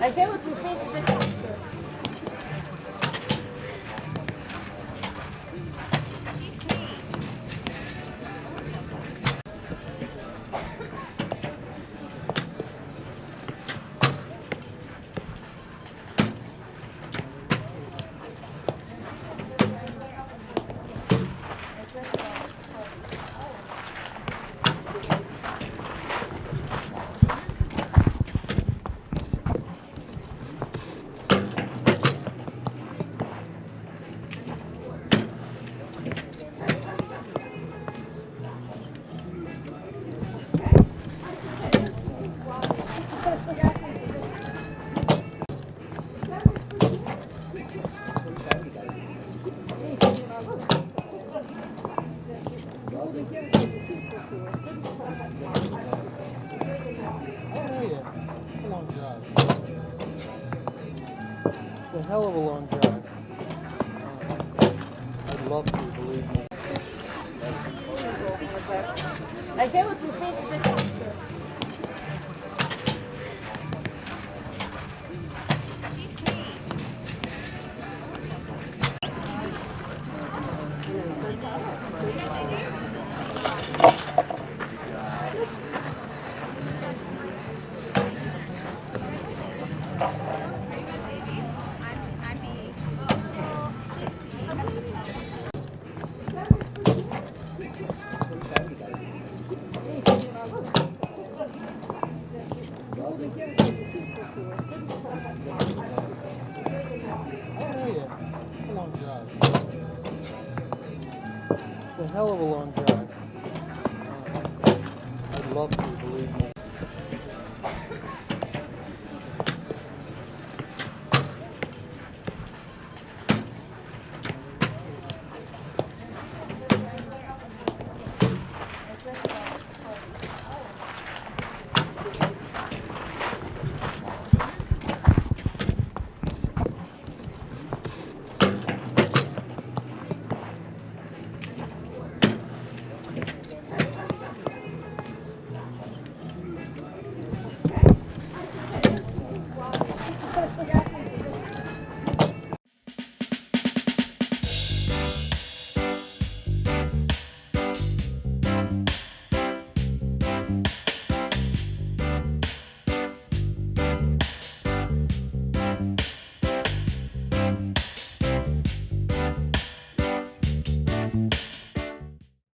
I get what you think. A hell of a long drive. I'd love to, believe me. I get what you think. It's a long drive. It's a hell of a long drive. I'd love to, believe me.